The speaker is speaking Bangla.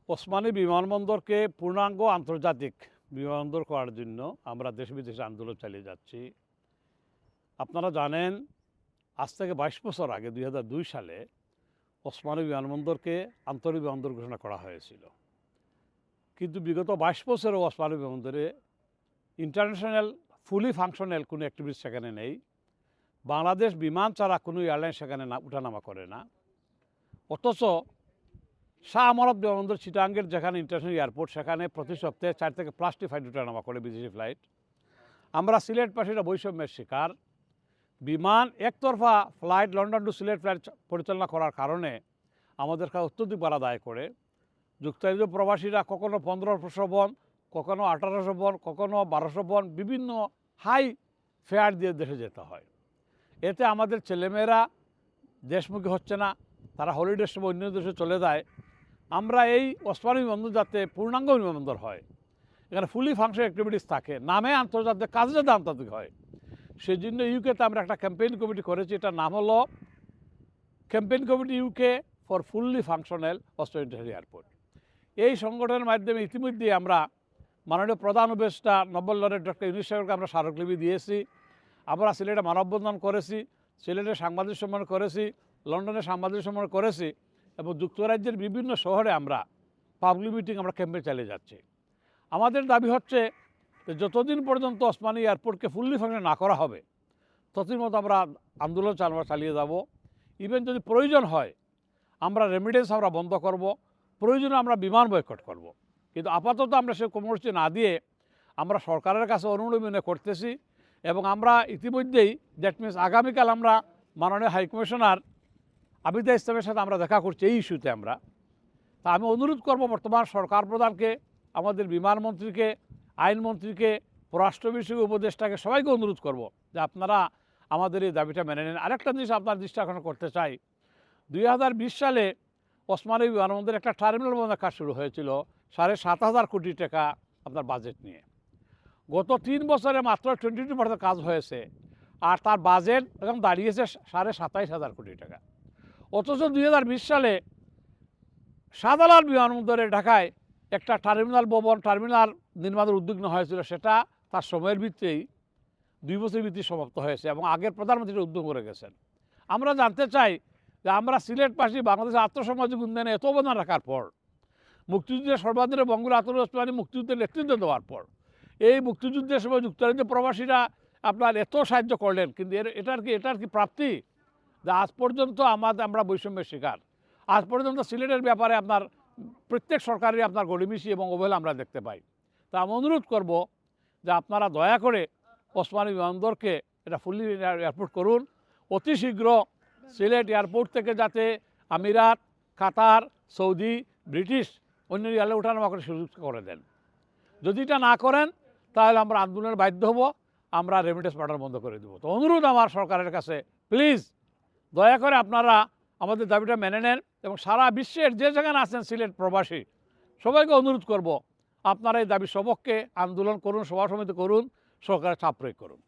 ওসমানী বিমানবন্দরকে পূর্ণাঙ্গ আন্তর্জাতিক বিমানবন্দর করার জন্য আমরা দেশ বিদেশে আন্দোলন চালিয়ে যাচ্ছি। আপনারা জানেন আজ থেকে 22 বছর আগে 2002 সালে ওসমানী বিমানবন্দরকে আন্তর্জাতিক বিমানবন্দর ঘোষণা করা হয়েছিল। কিন্তু বিগত 22 বছরে ওসমানী বিমানবন্দরে ইন্টারন্যাশনাল ফুলি ফাংশনাল কোনো অ্যাক্টিভিটি সেখানে নেই। বাংলাদেশ বিমান ছাড়া কোনো এয়ারলাইন সেখানে উঠানামা করে না। অথচ শাহ আমানত বিমানবন্দর চিটাঙ্গের যেখানে ইন্টারন্যাশনাল এয়ারপোর্ট সেখানে প্রতি সপ্তাহে 4 থেকে 5টি ফ্লাইট উঠানামা করে, বিদেশি ফ্লাইট। আমরা সিলেটবাসীরা বৈষম্যের শিকার। বিমান একতরফা flight London two Sylhet flight পরিচালনা করার কারণে আমাদের কাছে অত্যধিক ভাড়া দায় করে। যুক্তরাজ্য প্রবাসীরা কখনো 1500 বন, কখনো 1800 বন, কখনো 1200 বন বিভিন্ন হাই ফেয়ার দিয়ে দেশে যেতে হয়। এতে আমাদের ছেলেমেয়েরা দেশমুখী হচ্ছে না, তারা হলিডের সময় অন্য দেশে চলে যায়। আমরা এই ওসমানী বিমানবন্দর যাতে পূর্ণাঙ্গ বিমানবন্দর হয়, এখানে ফুলি ফাংশন অ্যাক্টিভিটিস থাকে, নামে আন্তর্জাতিক, কাজে যাতে আন্তর্জাতিক হয়, সেই জন্য ইউকেতে আমরা একটা ক্যাম্পেইন কমিটি করেছি। এটার নাম হলো campaign committee UK for fully functional Osmani international airport. এই সংগঠনের মাধ্যমে ইতিমধ্যে আমরা মাননীয় প্রধান উপদেষ্টা নোবেল লরেট ডক্টর ইউনূস সাহেবকে আমরা স্মারকলিপি দিয়েছি। আমরা সিলেটে মানববন্ধন করেছি, সিলেটে সাংবাদিক সম্মেলন করেছি, লন্ডনে সাংবাদিক সম্মেলন করেছি এবং যুক্তরাজ্যের বিভিন্ন শহরে আমরা পাবলিক মিটিং, আমরা ক্যাম্পেইন চালিয়ে যাচ্ছি। আমাদের দাবি হচ্ছে যে যতদিন পর্যন্ত ওসমানী এয়ারপোর্টকে ফুললি ফাংশন না করা হবে ততদিন মতো আমরা আন্দোলন চালিয়ে যাব। ইভেন যদি প্রয়োজন হয় আমরা রেমিটেন্স আমরা বন্ধ করব, প্রয়োজনে আমরা বিমান বয়কট করব। কিন্তু আপাতত আমরা সে কর্মসূচি না দিয়ে আমরা সরকারের কাছে অনুমোদন করতেছি এবং আমরা ইতিমধ্যেই দ্যাট মিনস আগামীকাল আমরা মাননীয় হাইকমিশনার আবিদা ইসলামের সাথে আমরা দেখা করছি এই ইস্যুতে। তা আমি অনুরোধ করব বর্তমান সরকার প্রধানকে, আমাদের বিমান মন্ত্রীকে, আইনমন্ত্রীকে, পররাষ্ট্র বিষয়ক উপদেষ্টাকে, সবাইকে অনুরোধ করব যে আপনারা আমাদের এই দাবিটা মেনে নেন। আরেকটা জিনিস আপনার দৃষ্টি আকর্ষণ করতে চাই, 2020 সালে ওসমানী বিমানবন্দরের একটা টার্মিনাল বন্ধের কাজ শুরু হয়েছিল 7,500 কোটি টাকা আপনার বাজেট নিয়ে। গত 3 বছরে মাত্র 22% কাজ হয়েছে, আর তার বাজেট এখন দাঁড়িয়েছে 27,500 কোটি টাকা। অথচ 2020 সালে শাহজালাল বিমানবন্দরে ঢাকায় একটা টার্মিনাল নির্মাণের উদ্যোগ নেওয়া হয়েছিল, সেটা তার সময়ের ভিত্তিতেই 2 বছরের ভিত্তিতে সমাপ্ত হয়েছে এবং আগের প্রধানমন্ত্রী উদ্যোগ করে গেছেন। আমরা জানতে চাই যে আমরা সিলেটবাসী বাংলাদেশের আত্মসামাজিক উন্নয়নে এত অবদান রাখার পর, মুক্তিযুদ্ধের সর্বাধিনায়ক বঙ্গবন্ধু আতিউর রহমান মুক্তিযুদ্ধের নেতৃত্ব দেওয়ার পর, এই মুক্তিযুদ্ধের সময় যুক্তরাজ্য প্রবাসীরা আপনার এত সাহায্য করলেন, কিন্তু এটার কি প্রাপ্তি? যে আজ পর্যন্ত আমরা বৈষম্যের শিকার। আজ পর্যন্ত সিলেটের ব্যাপারে আপনার প্রত্যেক সরকারের আপনার গড়িমিশি এবং অবহেলা আমরা দেখতে পাই। তা আমি অনুরোধ করব যে আপনারা দয়া করে ওসমানী বিমানবন্দরকে এটা ফুললি এয়ারপোর্ট করুন। অতি শীঘ্র সিলেট এয়ারপোর্ট থেকে যাতে আমিরাত, কাতার, সৌদি, ব্রিটিশ অন্য এয়ারলাইনে ওঠানামা করে সুযোগ করে দেন। যদি এটা না করেন তাহলে আমরা আন্দোলনের বাধ্য হব, আমরা রেমিটেন্স পাঠানো বন্ধ করে দেবো। তো অনুরোধ আমার সরকারের কাছে, প্লিজ দয়া করে আপনারা আমাদের দাবিটা মেনে নেন এবং সারা বিশ্বের যে যেখানে আছেন সিলেট প্রবাসী সবাইকে অনুরোধ করব আপনারা এই দাবি সপক্ষে আন্দোলন করুন, সভা সমিতি করুন, সরকারের চাপ প্রয়োগ করুন।